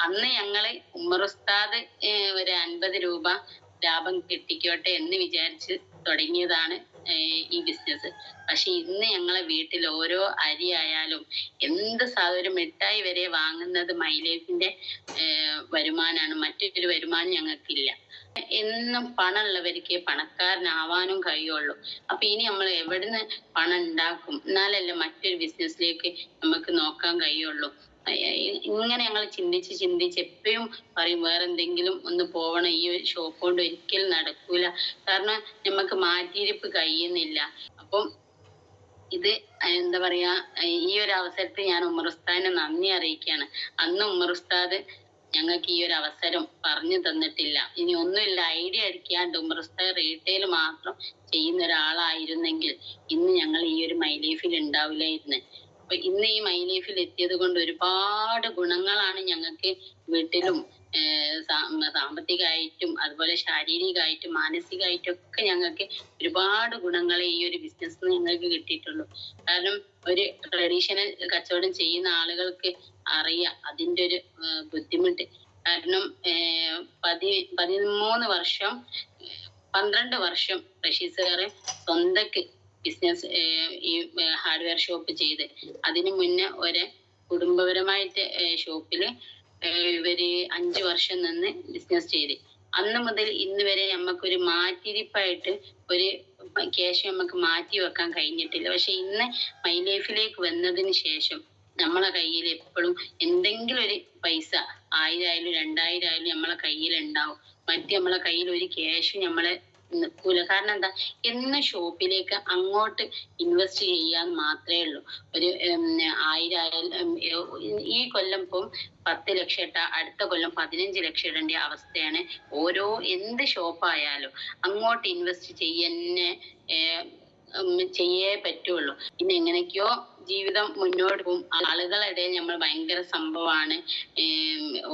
അന്ന് ഞങ്ങള് ഉമ്മർ ഉസ്താദ് ഒരു 50 രൂപ ലാഭം കിട്ടിക്കോട്ടെ എന്ന് വിചാരിച്ച് തുടങ്ങിയതാണ് ഈ ബിസിനസ്. പക്ഷെ ഇന്ന് ഞങ്ങളെ വീട്ടിൽ ഓരോ അരി ആയാലും എന്ത് സാധനം മിഠായി വരെ വാങ്ങുന്നത് മൈലൈഫിന്റെ വരുമാനമാണ്. മറ്റൊരു വരുമാനം ഞങ്ങൾക്കില്ല. എന്നും പണമുള്ളവർക്ക് പണക്കാരനാവാനും കഴിയുള്ളൂ. അപ്പൊ ഇനി നമ്മൾ എവിടുന്ന് പണം ഉണ്ടാക്കും? എന്നാലല്ലേ മറ്റൊരു ബിസിനസ്സിലേക്ക് നമുക്ക് നോക്കാൻ കഴിയുള്ളൂ. ഇങ്ങനെ ഞങ്ങൾ ചിന്തിച്ച് ചിന്തിച്ച് എപ്പോഴും പറയും വേറെന്തെങ്കിലും ഒന്ന് പോവണം, ഈ ഒരു ഷോപ്പ് കൊണ്ട് ഒരിക്കലും നടക്കൂല. കാരണം നമുക്ക് മാറ്റിയിരിപ്പ് കഴിയുന്നില്ല. അപ്പം ഇത് എന്താ പറയാ, ഈ ഒരു അവസരത്തിൽ ഞാൻ ഉമർ ഉസ്താദിനെ നന്ദി അറിയിക്കുകയാണ്. അന്ന് ഉമർ ഉസ്താദ് ഞങ്ങൾക്ക് ഈ ഒരു അവസരം പറഞ്ഞു തന്നിട്ടില്ല. ഇനി ഒന്നുമില്ല, ഐഡിയ അടിക്കാണ്ട് ഉമർ ഉസ്താദ് റീറ്റെയിൽ മാത്രം ചെയ്യുന്ന ഒരാളായിരുന്നെങ്കിൽ ഇന്ന് ഞങ്ങൾ ഈ ഒരു മൈലൈഫിൽ ഉണ്ടാവില്ലായിരുന്നു. അപ്പൊ ഇന്ന് ഈ മൈലൈഫിൽ എത്തിയത് കൊണ്ട് ഒരുപാട് ഗുണങ്ങളാണ് ഞങ്ങൾക്ക് വീട്ടിലും സാമ്പത്തികമായിട്ടും അതുപോലെ ശാരീരികമായിട്ടും മാനസികമായിട്ടും ഒക്കെ ഞങ്ങൾക്ക് ഒരുപാട് ഗുണങ്ങൾ ഈ ഒരു ബിസിനസ് ഞങ്ങൾക്ക് കിട്ടിയിട്ടുള്ളൂ. കാരണം ഒരു ട്രഡീഷണൽ കച്ചവടം ചെയ്യുന്ന ആളുകൾക്ക് അറിയാം അതിൻ്റെ ഒരു ബുദ്ധിമുട്ട്. കാരണം 13 വർഷം 12 വർഷം റഷീദ് സാറ് സ്വന്തക്ക് ബിസിനസ് ഈ ഹാർഡ്വെയർ ഷോപ്പ് ചെയ്ത്, അതിനു മുന്നേ ഒരു കുടുംബപരമായിട്ട് ഷോപ്പില് ഇവര് 5 വർഷം നിന്ന് ബിസിനസ് ചെയ്ത്. അന്ന് മുതൽ ഇന്ന് വരെ നമുക്കൊരു മാറ്റിരിപ്പായിട്ട് ഒരു ക്യാഷ് നമുക്ക് മാറ്റി വെക്കാൻ കഴിഞ്ഞിട്ടില്ല. പക്ഷെ ഇന്ന് മൈലൈഫിലേക്ക് വന്നതിന് ശേഷം നമ്മളെ കയ്യിൽ എപ്പോഴും എന്തെങ്കിലും ഒരു പൈസ 1000 ആയാലും 2000 ആയാലും നമ്മളെ കയ്യിൽ ഉണ്ടാവും. മറ്റ് നമ്മളെ കയ്യിൽ ഒരു ക്യാഷ് നമ്മളെ നിൽക്കൂല. കാരണം എന്താ, എന്ന് ഷോപ്പിലേക്ക് അങ്ങോട്ട് ഇൻവെസ്റ്റ് ചെയ്യാൻ മാത്രമേ ഉള്ളൂ. ഒരു 1000 ആയാലും ഈ കൊല്ലം ഇപ്പം 10 ലക്ഷം ഇട്ട അടുത്ത കൊല്ലം 15 ലക്ഷം ഇടേണ്ട അവസ്ഥയാണ്. ഓരോ എന്ത് ഷോപ്പായാലും അങ്ങോട്ട് ഇൻവെസ്റ്റ് ചെയ്യുന്നേ ചെയ്യേ പറ്റുള്ളൂ. പിന്നെ എങ്ങനെയൊക്കെയോ ജീവിതം മുന്നോട്ട് പോകും. ആളുകളുടെ നമ്മൾ ഭയങ്കര സംഭവമാണ്.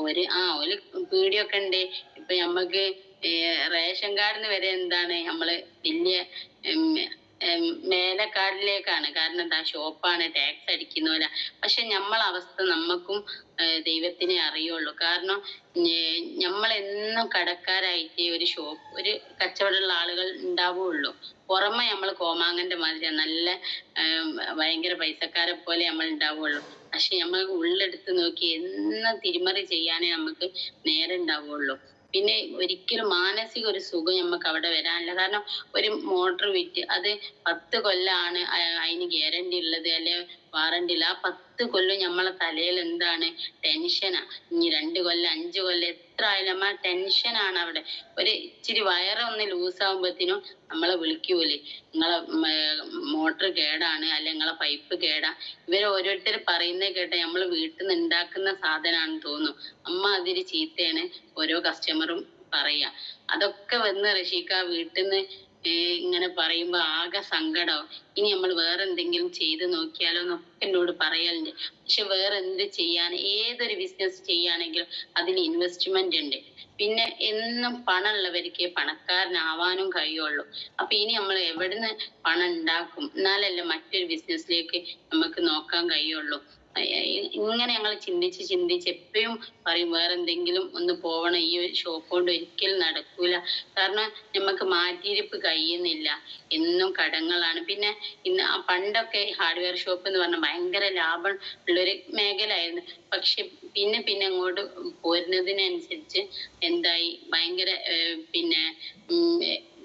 ഒരു പീടിയൊക്കെ ഉണ്ട്. ഇപ്പൊ നമ്മക്ക് റേഷൻ കാർഡിന് വരെ എന്താണ് നമ്മള് വലിയ മേലക്കാടിലേക്കാണ്. കാരണം എന്താ, ഷോപ്പാണ്, ടാക്സ് അടിക്കുന്നവരാ. പക്ഷെ നമ്മളെ അവസ്ഥ നമ്മക്കും ദൈവത്തിനെ അറിയുള്ളൂ. കാരണം നമ്മളെന്നും കടക്കാരായിട്ട് ഒരു ഷോപ്പ് ഒരു കച്ചവടമുള്ള ആളുകൾ ഉണ്ടാവുള്ളൂ. പുറമെ നമ്മൾ കോമാങ്ങന്റെ മാതിരി നല്ല ഭയങ്കര പൈസക്കാരെ പോലെ നമ്മൾ ഉണ്ടാവുള്ളൂ. പക്ഷെ നമ്മൾ ഉള്ളെടുത്ത് നോക്കി എന്നും തിരിമറി ചെയ്യാനേ നമുക്ക് നേരം ഉണ്ടാവുള്ളൂ. പിന്നെ ഒരിക്കലും മാനസിക ഒരു സുഖം നമുക്ക് അവിടെ വരാനില്ല. കാരണം ഒരു മോട്ടർ വിറ്റ് അത് 10 കൊല്ലാണ് അതിന് ഗ്യാരണ്ടി ഉള്ളത്, അല്ലെ വാറണ്ടി ഇല്ല. ആ 10 കൊല്ലം നമ്മളെ തലയിൽ എന്താണ് ടെൻഷനാ. ഇനി 2 കൊല്ലം 5 കൊല്ലം എത്ര ആയാലും നമ്മ ടെൻഷനാണ് അവിടെ. ഒരു ഇച്ചിരി വയറൊന്ന് ലൂസാകുമ്പോഴത്തേനും നമ്മളെ വിളിക്കൂലേ, നിങ്ങളെ മോട്ടർ കേടാണ്, അല്ലെ നിങ്ങളെ പൈപ്പ് കേടാ. ഇവർ ഓരോരുത്തർ പറയുന്നത് കേട്ട നമ്മൾ വീട്ടിൽ നിന്ന് ഉണ്ടാക്കുന്ന സാധനമാണെന്ന് തോന്നും. അമ്മ അതിരി ചീത്തയാണ് ഓരോ കസ്റ്റമറും പറയാ. അതൊക്കെ വന്ന് റഷീക്ക വീട്ടിൽ നിന്ന് ഇങ്ങനെ പറയുമ്പോ ആകെ സങ്കടവും. ഇനി നമ്മൾ വേറെ എന്തെങ്കിലും ചെയ്ത് നോക്കിയാലോ എന്നൊക്കെ എന്നോട് പറയലുണ്ട്. പക്ഷെ വേറെ എന്ത് ചെയ്യാൻ, ഏതൊരു ബിസിനസ് ചെയ്യുകയാണെങ്കിലും അതിൽ ഇൻവെസ്റ്റ്മെന്റ് ഉണ്ട്. പിന്നെ എന്നും പണമുള്ളവർക്ക് പണക്കാരനാവാനും കഴിയുള്ളൂ. അപ്പൊ ഇനി നമ്മൾ എവിടുന്ന് പണം ഉണ്ടാക്കും? എന്നാലല്ലേ മറ്റൊരു ബിസിനസ്സിലേക്ക് നമുക്ക് നോക്കാൻ കഴിയുള്ളൂ. ഇങ്ങനെ ഞങ്ങൾ ചിന്തിച്ച് ചിന്തിച്ച് എപ്പോഴും പറയും വേറെന്തെങ്കിലും ഒന്ന് പോവണം, ഈ ഒരു ഷോപ്പ് കൊണ്ട് ഒരിക്കലും നടക്കൂല. കാരണം നമുക്ക് മാറ്റിയിരിപ്പ് കഴിയുന്നില്ല, എന്നും കടങ്ങളാണ്. പിന്നെ പണ്ടൊക്കെ ഹാർഡ്വെയർ ഷോപ്പ് എന്ന് പറഞ്ഞാൽ ഭയങ്കര ലാഭം ഉള്ളൊരു മേഖലയായിരുന്നു. പക്ഷെ പിന്നെ പിന്നെ അങ്ങോട്ട് പോരുന്നതിനനുസരിച്ച് എന്തായി, ഭയങ്കര പിന്നെ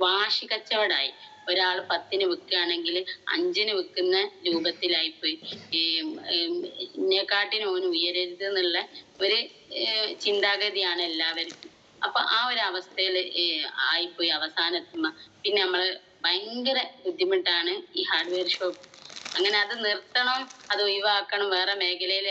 വാശി കച്ചവടമായി. ഒരാൾ 10-ന് വിൽക്കുകയാണെങ്കിൽ 5-ന് വിൽക്കുന്ന രൂപത്തിലായിപ്പോയി. ഇതിനെക്കാട്ടിന് ഓന് ഉയരരുത് എന്നുള്ള ഒരു ചിന്താഗതിയാണ് എല്ലാവർക്കും. അപ്പൊ ആ ഒരു അവസ്ഥയിൽ ആയിപ്പോയി. അവസാനത്തുമ്പോ പിന്നെ നമ്മള് ഭയങ്കര ബുദ്ധിമുട്ടാണ് ഈ ഹാർഡ്വെയർ ഷോപ്പ്. അങ്ങനെ അത് നിർത്തണം, അത് ഒഴിവാക്കണം, വേറെ മേഖലയിൽ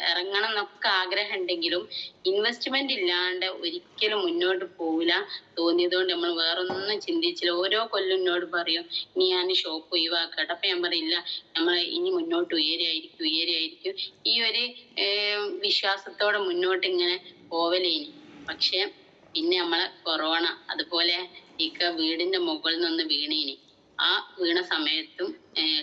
ഇറങ്ങണം എന്നൊക്കെ ആഗ്രഹം ഉണ്ടെങ്കിലും ഇൻവെസ്റ്റ്മെന്റ് ഇല്ലാണ്ട് ഒരിക്കലും മുന്നോട്ട് പോവില്ല തോന്നിയതുകൊണ്ട് നമ്മൾ വേറൊന്നും ചിന്തിച്ചില്ല. ഓരോ കൊല്ലം എന്നോട് പറയും ഇനി ഞാൻ ഷോപ്പ് ഒഴിവാക്കട്ടെ. അപ്പൊ ഞാൻ പറയില്ല, നമ്മൾ ഇനി മുന്നോട്ട് ഉയരെയായിരിക്കും. ഈ ഒരു വിശ്വാസത്തോടെ മുന്നോട്ട് ഇങ്ങനെ പോവലേനി. പക്ഷെ പിന്നെ നമ്മളെ കൊറോണ അതുപോലെ വീടിന്റെ മുകളിൽ നിന്ന് വീണേനി. ആ വീണ സമയത്തും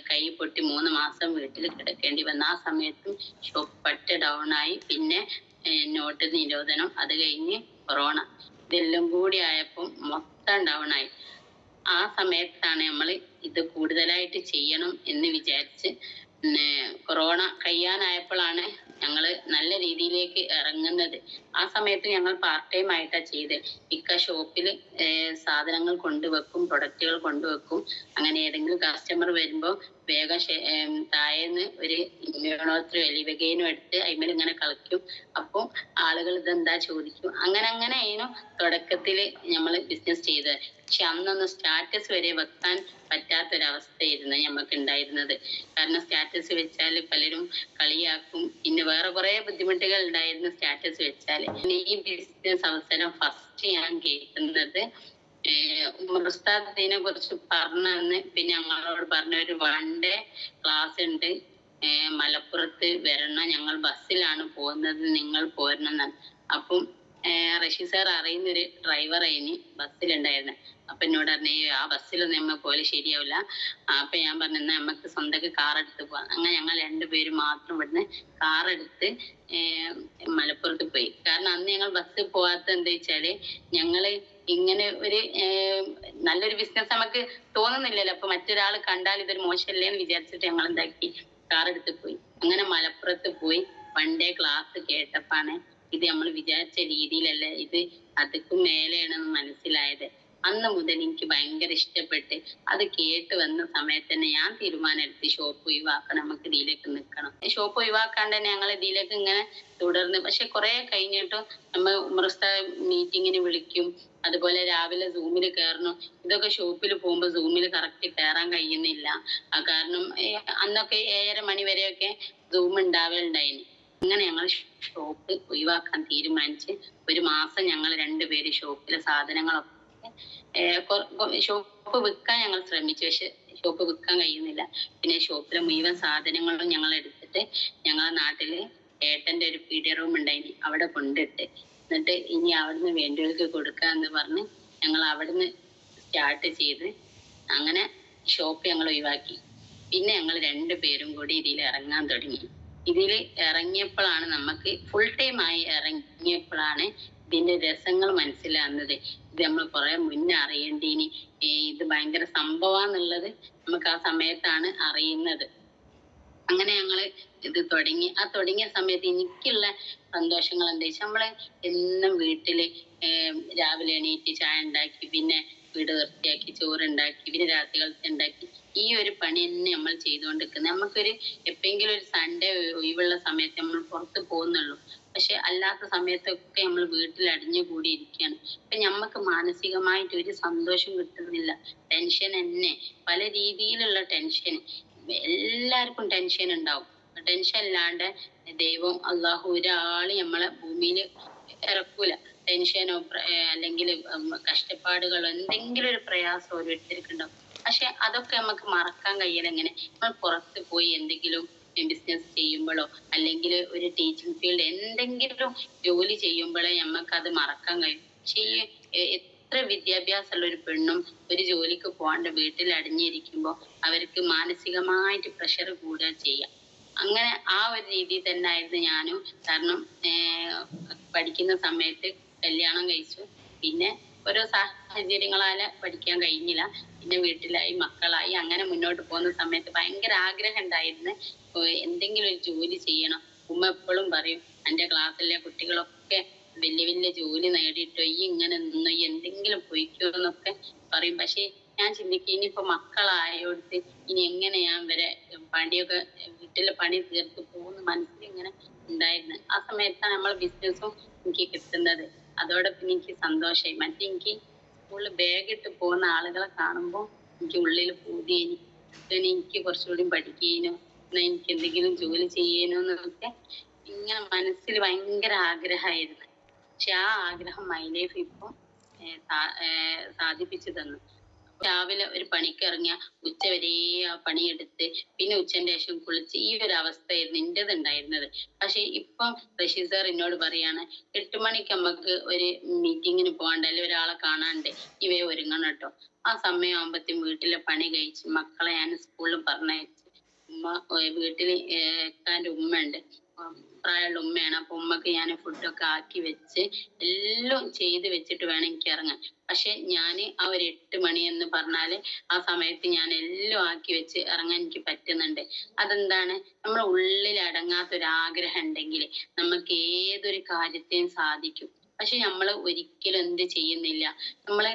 കൈ പൊട്ടി 3 മാസം വീട്ടിൽ കിടക്കേണ്ടി വന്നു. ആ സമയത്തും ഷോപ്പ് പറ്റ ഡൗൺ ആയി. പിന്നെ നോട്ട് നിരോധനം, അത് കഴിഞ്ഞ് കൊറോണ, ഇതെല്ലാം കൂടി ആയപ്പോൾ മൊത്തം ഡൗൺ ആയി. ആ സമയത്താണ് നമ്മൾ ഇത് കൂടുതലായിട്ട് ചെയ്യണം എന്ന് വിചാരിച്ച് പിന്നെ കൊറോണ കഴിയാനായപ്പോഴാണ് ഞങ്ങൾ നല്ല രീതിയിലേക്ക് ഇറങ്ങുന്നത്. ആ സമയത്ത് ഞങ്ങൾ പാർട്ട് ടൈം ആയിട്ടാണ് ചെയ്തത്. ഇക്ക ഷോപ്പിൽ സാധനങ്ങൾ കൊണ്ടുവെക്കും, പ്രൊഡക്റ്റുകൾ കൊണ്ടുവെക്കും. അങ്ങനെ ഏതെങ്കിലും കസ്റ്റമർ വരുമ്പോൾ വേഗം താഴേന്ന് ഒരു ഇമ്മ്യൂണോത്രി എലിവകേനും എടുത്ത് അതിന്മേൽ ഇങ്ങനെ കളിക്കും. അപ്പോൾ ആളുകൾ ഇതെന്താ ചോദിക്കും. അങ്ങനെ ആയിരുന്നു തുടക്കത്തിൽ നമ്മൾ ബിസിനസ് ചെയ്തത്. പക്ഷെ അന്നൊന്ന് സ്റ്റാറ്റസ് വരെ വെക്കാൻ പറ്റാത്തൊരവസ്ഥയായിരുന്നു ഞമ്മക്ക് ഉണ്ടായിരുന്നത്. കാരണം സ്റ്റാറ്റസ് വെച്ചാൽ പലരും കളിയാക്കും. പിന്നെ വേറെ കുറെ ബുദ്ധിമുട്ടുകൾ ഉണ്ടായിരുന്നു സ്റ്റാറ്റസ് വെച്ചാൽ. ഈ ബിസിനസ് അവസരം ഫസ്റ്റ് ഞാൻ കേൾക്കുന്നത് ഉസ്താദ് ഇതിനെ കുറിച്ച് പറഞ്ഞന്ന് പിന്നെ ഞങ്ങളോട് പറഞ്ഞ ഒരു 1 ഡേ ക്ലാസ് ഉണ്ട്, മലപ്പുറത്ത് വരണം, ഞങ്ങൾ ബസ്സിലാണ് പോകുന്നത്, നിങ്ങൾ പോരണം. അപ്പം റഷീദ് സാർ അറിയുന്നൊരു ഡ്രൈവറായിന് ബസ്സിലുണ്ടായിരുന്നത്. അപ്പൊ എന്നോട് പറഞ്ഞു ആ ബസ്സിലൊന്നും നമ്മ പോലെ ശരിയാവില്ല. അപ്പൊ ഞാൻ പറഞ്ഞു എന്നാ നമ്മക്ക് സ്വന്തക്ക് കാർ എടുത്ത് പോവാം. അങ്ങനെ ഞങ്ങൾ 2 പേരും മാത്രം ഇവിടുന്ന് കാർ എടുത്ത് മലപ്പുറത്ത് പോയി. കാരണം അന്ന് ഞങ്ങൾ ബസ്സിൽ പോവാത്ത എന്താ വെച്ചാല് ഞങ്ങള് ഇങ്ങനെ ഒരു നല്ലൊരു ബിസിനസ് നമുക്ക് തോന്നുന്നില്ലല്ലോ. അപ്പൊ മറ്റൊരാൾ കണ്ടാൽ ഇതൊരു മോശമല്ലേ എന്ന് വിചാരിച്ചിട്ട് ഞങ്ങൾ എന്താക്കി കാർ എടുത്ത് പോയി. അങ്ങനെ മലപ്പുറത്ത് പോയി 1 ഡേ ക്ലാസ് കേട്ടപ്പാണ് ഇത് നമ്മൾ വിചാരിച്ച രീതിയിലല്ല, ഇത് അതുക്കും മേലെയാണെന്ന് മനസ്സിലായത്. അന്ന് മുതൽ എനിക്ക് ഭയങ്കര ഇഷ്ടപ്പെട്ട് അത് കേട്ട് വന്ന സമയത്ത് തന്നെ ഞാൻ തീരുമാനമെടുത്ത് ഷോപ്പ് ഒഴിവാക്കണം, നമുക്ക് ഇതിലേക്ക് നിൽക്കണം. ഷോപ്പ് ഒഴിവാക്കാണ്ട് തന്നെ ഞങ്ങൾ ഇതിലേക്ക് ഇങ്ങനെ തുടർന്ന്. പക്ഷെ കുറെ കഴിഞ്ഞിട്ടും നമ്മൾ ഉമർസ്ത മീറ്റിങ്ങിന് വിളിക്കും, അതുപോലെ രാവിലെ സൂമിൽ കയറണം. ഇതൊക്കെ ഷോപ്പിൽ പോകുമ്പോൾ സൂമിൽ കറക്റ്റ് കയറാൻ കഴിയുന്നില്ല. കാരണം അന്നൊക്കെ 7:30 മണി വരെയൊക്കെ സൂം ഉണ്ടാവലുണ്ടായിന്. അങ്ങനെ ഞങ്ങൾ ഷോപ്പ് ഒഴിവാക്കാൻ തീരുമാനിച്ച് 1 മാസം ഞങ്ങൾ 2 പേര് ഷോപ്പിലെ സാധനങ്ങളൊക്കെ ഷോപ്പ് വിൽക്കാൻ ഞങ്ങൾ ശ്രമിച്ചു. പക്ഷെ ഷോപ്പ് വിൽക്കാൻ കഴിയുന്നില്ല. പിന്നെ ഷോപ്പിലെ മുഴുവൻ സാധനങ്ങളും ഞങ്ങൾ എടുത്തിട്ട് ഞങ്ങളെ നാട്ടില് ഏട്ടന്റെ ഒരു പീഡിയ റൂം ഉണ്ടായിന്, അവിടെ കൊണ്ടിട്ട് എന്നിട്ട് ഇനി അവിടുന്ന് വേണ്ടിയവർക്ക് കൊടുക്കാന്ന് പറഞ്ഞ് ഞങ്ങൾ അവിടുന്ന് സ്റ്റാർട്ട് ചെയ്ത് അങ്ങനെ ഷോപ്പ് ഞങ്ങൾ ഒഴിവാക്കി. പിന്നെ ഞങ്ങൾ 2 പേരും കൂടി ഇതിൽ ഇറങ്ങാൻ തുടങ്ങി. ഇതിൽ ഇറങ്ങിയപ്പോഴാണ് നമുക്ക് ഫുൾ ടൈം ആയി ഇറങ്ങിയപ്പോഴാണ് ഇതിന്റെ രസങ്ങൾ മനസ്സിലാകുന്നത്. ഇത് നമ്മൾ കുറെ മുന്നേ അറിയേണ്ടീനി, ഇത് ഭയങ്കര സംഭവമാന്നുള്ളത് നമുക്ക് ആ സമയത്താണ് അറിയുന്നത്. അങ്ങനെ ഞങ്ങള് ഇത് തുടങ്ങി. ആ തുടങ്ങിയ സമയത്ത് എനിക്കുള്ള സന്തോഷങ്ങൾ എന്താ വെച്ചാൽ നമ്മള് എന്നും വീട്ടില് രാവിലെ എണീറ്റ് ചായ ഉണ്ടാക്കി, പിന്നെ വീട് വൃത്തിയാക്കി, ചോറുണ്ടാക്കി, പിന്നെ രാത്രികാലത്ത് ഉണ്ടാക്കി, ഈ ഒരു പണി തന്നെ നമ്മൾ ചെയ്തുകൊണ്ടിരിക്കുന്നത്. നമുക്കൊരു എപ്പോഴെങ്കിലും ഒരു സൺഡേ ഒഴിവുള്ള സമയത്ത് നമ്മൾ പുറത്ത് പോകുന്നുള്ളൂ. പക്ഷെ അല്ലാത്ത സമയത്തൊക്കെ നമ്മൾ വീട്ടിൽ അടിഞ്ഞു കൂടി ഇരിക്കുകയാണ്. അപ്പൊ നമുക്ക് മാനസികമായിട്ട് ഒരു സന്തോഷം കിട്ടുന്നില്ല. ടെൻഷൻ തന്നെ, പല രീതിയിലുള്ള ടെൻഷൻ. എല്ലാവർക്കും ടെൻഷൻ ഉണ്ടാവും. ടെൻഷൻ ഇല്ലാണ്ട് ദൈവം അള്ളാഹു ഒരാള് നമ്മളെ ഭൂമിയിൽ ഇറക്കൂല. ടെൻഷനോ അല്ലെങ്കിൽ കഷ്ടപ്പാടുകളോ എന്തെങ്കിലും ഒരു പ്രയാസം ഓരോരുത്തർക്ക് ഉണ്ടാവും. പക്ഷെ അതൊക്കെ നമുക്ക് മറക്കാൻ കഴിയല എങ്ങനെ? നമ്മൾ പുറത്ത് പോയി എന്തെങ്കിലും ബിസിനസ് ചെയ്യുമ്പോഴോ അല്ലെങ്കിൽ ഒരു ടീച്ചിങ് ഫീൽഡ് എന്തെങ്കിലും ജോലി ചെയ്യുമ്പോഴേ നമുക്ക് അത് മറക്കാൻ കഴിയും. പക്ഷെ എത്ര വിദ്യാഭ്യാസമുള്ള ഒരു പെണ്ണും ഒരു ജോലിക്ക് പോകാണ്ട് വീട്ടിൽ അടഞ്ഞിരിക്കുമ്പോൾ അവർക്ക് മാനസികമായിട്ട് പ്രഷർ കൂടുക ചെയ്യാം. അങ്ങനെ ആ ഒരു രീതിയിൽ തന്നെ ആയിരുന്നു ഞാനും. കാരണം പഠിക്കുന്ന സമയത്ത് കല്യാണം കഴിച്ചു. പിന്നെ ഓരോ സാഹചര്യങ്ങളാല് പഠിക്കാൻ കഴിഞ്ഞില്ല. പിന്നെ വീട്ടിലായി, മക്കളായി. അങ്ങനെ മുന്നോട്ട് പോകുന്ന സമയത്ത് ഭയങ്കര ആഗ്രഹം ഉണ്ടായിരുന്നു എന്തെങ്കിലും ഒരു ജോലി ചെയ്യണം. ഉമ്മ എപ്പോഴും പറയും എൻ്റെ ക്ലാസ്സിലെ കുട്ടികളൊക്കെ വലിയ വലിയ ജോലി നേടിയിട്ടോ ഈ ഇങ്ങനെ നിന്നോ ഈ എന്തെങ്കിലും പൊയ്ക്കോ എന്നൊക്കെ പറയും. പക്ഷെ ഞാൻ ചിന്തിക്കും ഇനിയിപ്പോ മക്കളായോടുത്ത് ഇനി എങ്ങനെ ഞാൻ വരെ പണിയൊക്കെ വീട്ടിലെ പണി തീർത്ത് പോകുന്ന മനസ്സിൽ ഇങ്ങനെ ഉണ്ടായിരുന്നു. ആ സമയത്താണ് നമ്മൾ ബിസിനസ്സും എനിക്ക് കിട്ടുന്നത്. അതോടൊപ്പം എനിക്ക് സന്തോഷമായി. മറ്റേ എനിക്ക് സ്കൂളിൽ ബാഗ് ഇട്ട് പോകുന്ന ആളുകളെ കാണുമ്പോൾ എനിക്ക് ഉള്ളിൽ പൂതിയേനി, എനിക്ക് കുറച്ചുകൂടി പഠിക്കേനോ, എന്നാ എനിക്ക് എന്തെങ്കിലും ജോലി ചെയ്യേനോ എന്നൊക്കെ ഇങ്ങനെ മനസ്സിൽ ഭയങ്കര ആഗ്രഹമായിരുന്നു. പക്ഷെ ആ ആഗ്രഹം മൈ ലൈഫ് ഇപ്പം സാധിപ്പിച്ചു തന്നു. രാവിലെ ഒരു പണിക്ക് ഇറങ്ങിയ ഉച്ച വരെ ആ പണിയെടുത്ത് പിന്നെ ഉച്ചന്റെ ശേഷം കുളിച്ച് ഈ ഒരു അവസ്ഥയായിരുന്നു എന്റേത് ഉണ്ടായിരുന്നത്. പക്ഷെ ഇപ്പം റഷീദ് സാർ എന്നോട് പറയാണ് 8 മണിക്ക് നമുക്ക് ഒരു മീറ്റിങ്ങിന് പോകാണ്ട് അല്ലെങ്കിൽ ഒരാളെ കാണാണ്ട് ഇവയെ ഒരുങ്ങണം കേട്ടോ. ആ സമയം ആകുമ്പത്തേക്കും വീട്ടിലെ പണി കഴിച്ച് മക്കളെ ഞാൻ സ്കൂളിൽ പറഞ്ഞയച്ച് ഉമ്മ വീട്ടിൽ എത്താൻ്റെ ഉമ്മ ഉണ്ട്, പ്രായമുള്ള ഉമ്മയാണ്. അപ്പൊ ഉമ്മക്ക് ഞാൻ ഫുഡൊക്കെ ആക്കി വെച്ച് എല്ലാം ചെയ്ത് വെച്ചിട്ട് വേണം എനിക്ക് ഇറങ്ങാൻ. പക്ഷെ ഞാൻ ആ ഒരു 8 മണി എന്ന് പറഞ്ഞാല് ആ സമയത്ത് ഞാൻ എല്ലാം ആക്കി വെച്ച് ഇറങ്ങാൻ എനിക്ക് പറ്റുന്നുണ്ട്. അതെന്താണ്, നമ്മുടെ ഉള്ളിൽ അടങ്ങാത്തൊരു ആഗ്രഹം ഉണ്ടെങ്കിൽ നമുക്ക് ഏതൊരു കാര്യത്തെയും സാധിക്കും. പക്ഷെ നമ്മൾ ഒരിക്കലും എന്ത് ചെയ്യുന്നില്ല, നമ്മള്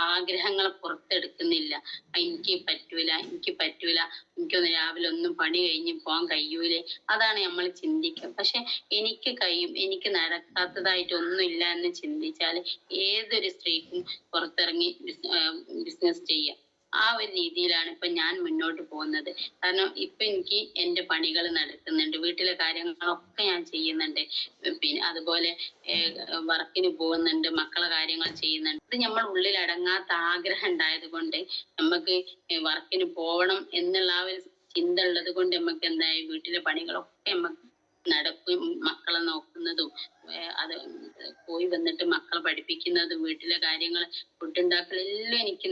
ആഗ്രഹങ്ങളെ പുറത്തെടുക്കുന്നില്ല. എനിക്ക് പറ്റൂല, എനിക്ക് പറ്റൂല, എനിക്കൊന്ന് രാവിലെ ഒന്നും പണി കഴിഞ്ഞ് പോകാൻ കഴിയൂലേ, അതാണ് നമ്മൾ ചിന്തിക്കുക. പക്ഷെ എനിക്ക് കഴിയും, എനിക്ക് നടക്കാത്തതായിട്ട് ഒന്നുമില്ല എന്ന് ചിന്തിച്ചാൽ ഏതൊരു സ്ത്രീക്കും പുറത്തിറങ്ങി ബിസിനസ് ചെയ്യാം. ആ ഒരു രീതിയിലാണ് ഇപ്പൊ ഞാൻ മുന്നോട്ട് പോകുന്നത്. കാരണം ഇപ്പൊ എനിക്ക് എന്റെ പണികൾ നടക്കുന്നുണ്ട്, വീട്ടിലെ കാര്യങ്ങളൊക്കെ ഞാൻ ചെയ്യുന്നുണ്ട്. പിന്നെ അതുപോലെ വർക്കിന് പോകുന്നുണ്ട്, മക്കളെ കാര്യങ്ങൾ ചെയ്യുന്നുണ്ട്. ഇത് നമ്മൾ ഉള്ളിൽ അടങ്ങാത്ത ആഗ്രഹം ഉണ്ടായത് കൊണ്ട് നമുക്ക് വർക്കിന് പോകണം എന്നുള്ള ആ ഒരു ചിന്ത ഉള്ളത് കൊണ്ട് നമുക്ക് എന്തായി, വീട്ടിലെ പണികളൊക്കെ നമുക്ക് നടക്കും. മക്കളെ നോക്കുന്നതും അത് പോയി വന്നിട്ട് മക്കളെ പഠിപ്പിക്കുന്നതും വീട്ടിലെ കാര്യങ്ങൾ ഫുഡ് ഉണ്ടാക്കലെല്ലാം എനിക്ക്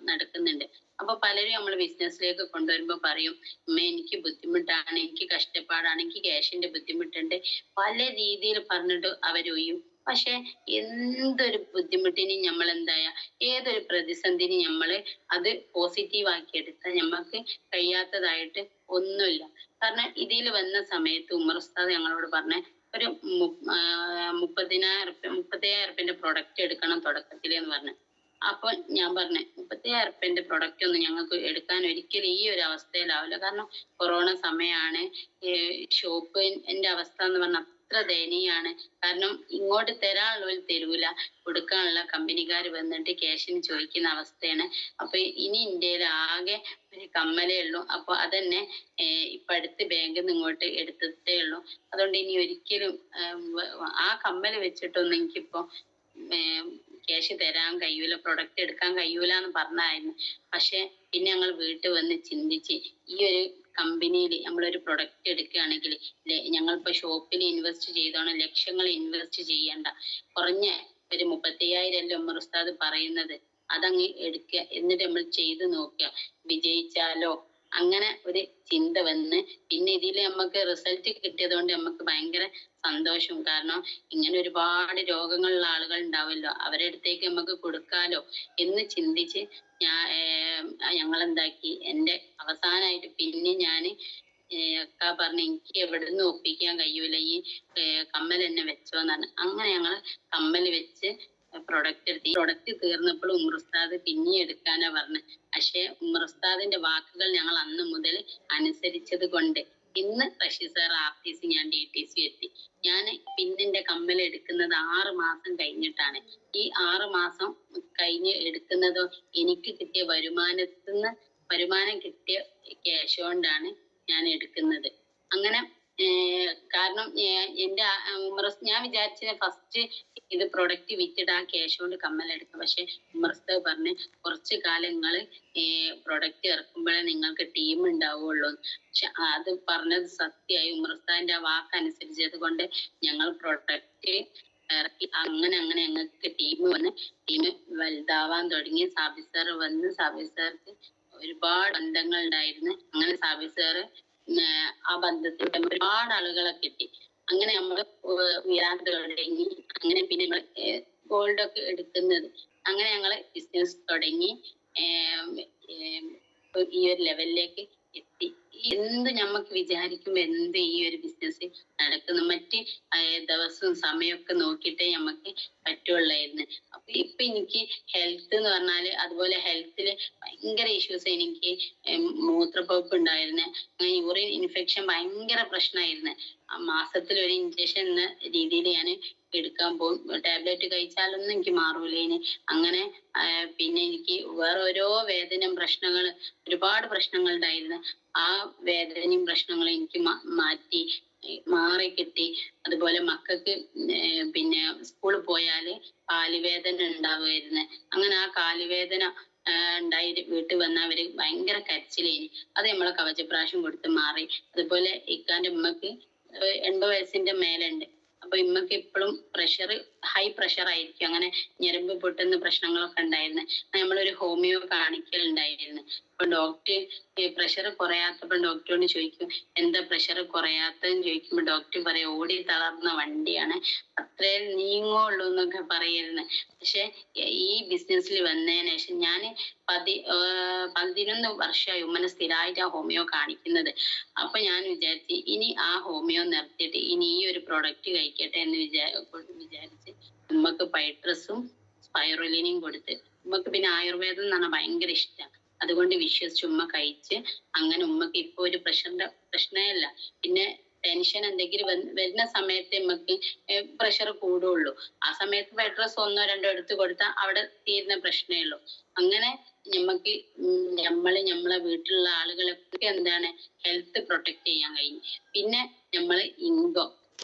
നടക്കുന്നുണ്ട്. അപ്പൊ പലരും നമ്മൾ ബിസിനസ്സിലേക്ക് കൊണ്ടുവരുമ്പോ പറയും, ഉമ്മ എനിക്ക് ബുദ്ധിമുട്ടാണ്, എനിക്ക് കഷ്ടപ്പാടാണ്, എനിക്ക് ക്യാഷിന്റെ ബുദ്ധിമുട്ടുണ്ട്, പല രീതിയിൽ പറഞ്ഞിട്ട് അവരൊയ്യും. പക്ഷെ എന്തൊരു ബുദ്ധിമുട്ടിനും നമ്മൾ എന്തായ, ഏതൊരു പ്രതിസന്ധിനും നമ്മള് അത് പോസിറ്റീവ് ആക്കി എടുത്താൽ നമുക്ക് കഴിയാത്തതായിട്ട് ഒന്നുമില്ല. കാരണം ഇതിൽ വന്ന സമയത്ത് ഉമർ ഉസ്താദ് ഞങ്ങളോട് പറഞ്ഞ ഒരു 30,000 പ്രൊഡക്റ്റ് എടുക്കണം തുടക്കത്തില് എന്ന് പറഞ്ഞു. അപ്പൊ ഞാൻ പറഞ്ഞു, 30,000 പ്രൊഡക്റ്റ് ഒന്നും ഞങ്ങൾക്ക് എടുക്കാൻ ഒരിക്കലും ഈ ഒരു അവസ്ഥയിലാവില്ല. കാരണം കൊറോണ സമയമാണ്. ഷോപ്പിന്റെ അവസ്ഥ എന്ന് പറഞ്ഞാൽ അത്ര ദയനീയാണ്. കാരണം ഇങ്ങോട്ട് തരാനുള്ളവർ തരൂല, കൊടുക്കാനുള്ള കമ്പനിക്കാർ വന്നിട്ട് ക്യാഷിന് ചോദിക്കുന്ന അവസ്ഥയാണ്. അപ്പൊ ഇനി ഇന്ത്യയിൽ ആകെ ഒരു കമ്മലേ ഉള്ളൂ. അപ്പൊ അതന്നെ ഇപ്പൊ അടുത്ത് ബാങ്കിൽ നിന്ന് ഇങ്ങോട്ട് എടുത്തതേ ഉള്ളൂ. അതുകൊണ്ട് ഇനി ഒരിക്കലും ആ കമ്മല് വെച്ചിട്ടൊന്നും എനിക്കിപ്പോ ക്യാഷ് തരാൻ കഴിയൂല, പ്രൊഡക്റ്റ് എടുക്കാൻ കഴിയൂല എന്ന് പറഞ്ഞായിരുന്നു. പക്ഷെ പിന്നെ ഞങ്ങൾ വീട്ടിൽ വന്ന് ചിന്തിച്ച്, ഈ ഒരു കമ്പനിയിൽ നമ്മളൊരു പ്രൊഡക്റ്റ് എടുക്കുകയാണെങ്കിൽ ഞങ്ങളിപ്പോ ഷോപ്പിൽ ഇൻവെസ്റ്റ് ചെയ്തോണം ലക്ഷങ്ങൾ ഇൻവെസ്റ്റ് ചെയ്യണ്ട, കുറഞ്ഞ ഒരു 35,000 ഉമർ ഉസ്താദ് പറയുന്നത്, അതങ്ങ് എടുക്കുക, എന്നിട്ട് നമ്മൾ ചെയ്ത് നോക്കുക, വിജയിച്ചാലോ, അങ്ങനെ ഒരു ചിന്ത വന്ന് പിന്നെ ഇതിൽ നമുക്ക് റിസൾട്ട് കിട്ടിയത് കൊണ്ട് നമുക്ക് ഭയങ്കര സന്തോഷം. കാരണം ഇങ്ങനെ ഒരുപാട് രോഗങ്ങളുള്ള ആളുകൾ ഉണ്ടാവല്ലോ, അവരുടെ അടുത്തേക്ക് നമുക്ക് കൊടുക്കാലോ എന്ന് ചിന്തിച്ച് ഞങ്ങൾ എന്താക്കി, എന്റെ അവസാനമായിട്ട് പിന്നെ ഞാൻ അക്ക പറഞ്ഞു, എനിക്ക് എവിടുന്ന് ഒപ്പിക്കാൻ കഴിയൂല, ഈ കമ്മൽ തന്നെ വെച്ചോന്ന് പറഞ്ഞു. അങ്ങനെ ഞങ്ങൾ കമ്മൽ വെച്ച് പ്രൊഡക്റ്റ് എടുത്ത്, ഈ പ്രൊഡക്റ്റ് തീർന്നപ്പോൾ ഉമർ ഉസ്താദ് പിന്നെ എടുക്കാനാ പറഞ്ഞു. പക്ഷെ ഉമർ ഉസ്താദിന്റെ വാക്കുകൾ ഞങ്ങൾ അന്ന് മുതൽ അനുസരിച്ചത് കൊണ്ട് ഇന്ന് റഷീദ് സാർ RTC, ഞാൻ DTC എത്തി. ഞാൻ പിന്നിന്റെ കമ്മൽ എടുക്കുന്നത് 6 മാസം കഴിഞ്ഞിട്ടാണ്. ഈ 6 മാസം കഴിഞ്ഞ് എടുക്കുന്നതോ എനിക്ക് കിട്ടിയ വരുമാനം കിട്ടിയ ക്യാഷ് കൊണ്ടാണ് ഞാൻ എടുക്കുന്നത്. അങ്ങനെ കാരണം എന്റെ ഞാൻ വിചാരിച്ചത് ഫസ്റ്റ് ഇത് പ്രൊഡക്റ്റ് വിറ്റിട്ട് ആ ക്യാഷ് കൊണ്ട് കമ്മലെടുക്കും. പക്ഷെ ഉമർസ്താദ് പറഞ്ഞ് കുറച്ച് കാലങ്ങൾ പ്രൊഡക്റ്റ് ഇറക്കുമ്പോഴേ നിങ്ങൾക്ക് ടീം ഉണ്ടാവുള്ളൂ. പക്ഷെ അത് പറഞ്ഞത് സത്യമായി. ഉമർസ്താദിന്റെ ആ വാക്കനുസരിച്ചത് കൊണ്ട് ഞങ്ങൾ പ്രൊഡക്റ്റ് ഇറക്കി. അങ്ങനെ ഞങ്ങൾക്ക് ടീം വലുതാവാൻ തുടങ്ങി. സാബിർ സാർ വന്ന്, സാബിർ സാർക്ക് ഒരുപാട് ബന്ധങ്ങൾ ഉണ്ടായിരുന്നു. അങ്ങനെ സാബിർ സാറ് ആ ബന്ധത്തിലൂടെ ഒരുപാട് ആളുകളെ കിട്ടി. അങ്ങനെ നമ്മൾ ഉയരാൻ തുടങ്ങി. അങ്ങനെ പിന്നെ നമ്മൾ ഗോൾഡൊക്കെ എടുക്കുന്നത്, അങ്ങനെ ഞങ്ങള് ബിസിനസ് തുടങ്ങി ഈ ഒരു ലെവലിലേക്ക് എത്തി. എന്ത് നമുക്ക് വിചാരിക്കുമ്പോ എന്ത് ഈ ഒരു ബിസിനസ് നടക്കുന്നു. മറ്റ് ദിവസവും സമയമൊക്കെ നോക്കിയിട്ടേ നമുക്ക് പറ്റുള്ളായിരുന്നു. അപ്പൊ ഇപ്പൊ എനിക്ക് ഹെൽത്ത് എന്ന് പറഞ്ഞാല്, അതുപോലെ ഹെൽത്തില് ഭയങ്കര ഇഷ്യൂസ്. എനിക്ക് മൂത്രപ്പഴുപ്പ് ഉണ്ടായിരുന്നു, യൂറിൻ ഇൻഫെക്ഷൻ ഭയങ്കര പ്രശ്നമായിരുന്നു. മാസത്തിൽ ഒരു ഇഞ്ചക്ഷൻ എന്ന രീതിയിൽ ഞാൻ എടുക്കാൻ പോകും. ടാബ്ലറ്റ് കഴിച്ചാലൊന്നും എനിക്ക് മാറൂലേന്. അങ്ങനെ പിന്നെ എനിക്ക് വേറെ ഓരോ വേദനയും ഒരുപാട് പ്രശ്നങ്ങൾ ഉണ്ടായിരുന്നു. ആ വേദനയും പ്രശ്നങ്ങളും എനിക്ക് മാറി കിട്ടി. അതുപോലെ മക്കൾക്ക് പിന്നെ സ്കൂളിൽ പോയാല് കാലുവേദന ഉണ്ടാവുമായിരുന്നു. അങ്ങനെ ആ കാലുവേദന ഉണ്ടായി വീട്ടിൽ വന്ന അവര് ഭയങ്കര കരച്ചിലേനി. അത് നമ്മളെ കവചപ്രാശം കൊടുത്ത് മാറി. അതുപോലെ ഇക്കാന്റെ ഉമ്മക്ക് 80 വയസ്സിന്റെ മേലുണ്ട്. അപ്പൊ ഇമ്മക്ക് ഇപ്പോഴും പ്രഷർ ഹൈ പ്രഷർ ആയിരിക്കും, അങ്ങനെ ഞരമ്പ് പൊട്ടുന്ന പ്രശ്നങ്ങളൊക്കെ ഉണ്ടായിരുന്നു. നമ്മളൊരു ഹോമിയോ കാണിക്കലുണ്ടായിരുന്നു. അപ്പൊ ഡോക്ടർ പ്രഷർ കുറയാത്തപ്പോൾ ഡോക്ടറോട് ചോദിക്കും, എന്താ പ്രഷർ കുറയാത്തതെന്ന് ചോദിക്കുമ്പോൾ ഡോക്ടർ പറയും, ഓടി തളർന്ന വണ്ടിയാണ്, അത്രേ നീങ്ങുള്ളൂ എന്നൊക്കെ പറയായിരുന്നു. പക്ഷെ ഈ ബിസിനസ്സിൽ വന്നതിന് ശേഷം ഞാൻ 11 വർഷമായി ഉമ്മനെ സ്ഥിരമായിട്ട് ആ ഹോമിയോ കാണിക്കുന്നത്. അപ്പൊ ഞാൻ വിചാരിച്ചു ഇനി ആ ഹോമിയോ നിർത്തിയിട്ട് ഇനി ഈ ഒരു പ്രൊഡക്റ്റ് കഴിക്കട്ടെ എന്ന് വിചാരിച്ച് ഉമ്മക്ക് പൈട്രസും സ്പൈറുലിനും കൊടുത്ത്. ഉമ്മക്ക് പിന്നെ ആയുർവേദം എന്ന് പറഞ്ഞാൽ ഭയങ്കര ഇഷ്ടമാണ്. അതുകൊണ്ട് വിശ്വസിച്ച് ഉമ്മ കഴിച്ച് അങ്ങനെ ഉമ്മക്ക് ഇപ്പൊ ഒരു പ്രഷറിന്റെ പ്രശ്നമല്ല. പിന്നെ ടെൻഷൻ എന്തെങ്കിലും വരുന്ന സമയത്ത് നമുക്ക് പ്രഷർ കൂടുള്ളൂ. ആ സമയത്ത് പൈട്രസ് 1-2 എടുത്ത് കൊടുത്താൽ അവിടെ തീരുന്ന പ്രശ്നമേ ഉള്ളൂ. അങ്ങനെ നമുക്ക് നമ്മളെ വീട്ടിലുള്ള ആളുകളൊക്കെ എന്താണ് ഹെൽത്ത് പ്രൊട്ടക്ട് ചെയ്യാൻ കഴിയും. പിന്നെ നമ്മള് ഇൻകം